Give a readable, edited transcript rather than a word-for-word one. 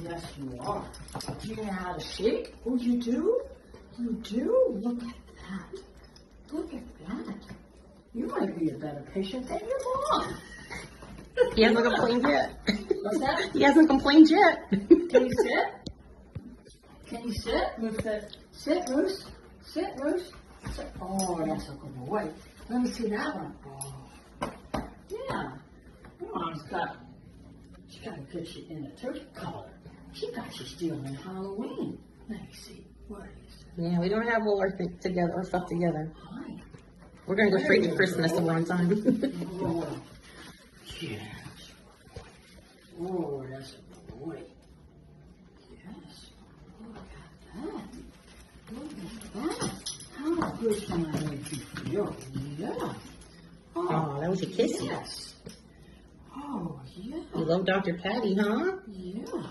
Yes, you are. You know how to shake? Oh, you do? You do? Look at that. Look at that. You might be a better patient than your mom. He hasn't complained yet. What's that? He hasn't complained yet. Can you sit? Can you sit? Sit, Moose. Sit, Moose. Sit. Oh, that's a good boy. Let me see that one. Oh. Yeah. Your mom's she got to get you in a turkey collar. She got you still in Halloween. Let me see. What is it? Yeah, we don't have all our things together, our stuff together. Hi. We're gonna go straight to Christmas at one time. Oh, yes. Oh, that's a boy. Yes. Look at that. Look at that. How good can I make you feel? Yeah. Oh, that was a kissy. Yes. Oh, yeah. You love Dr. Patty, huh? Yeah.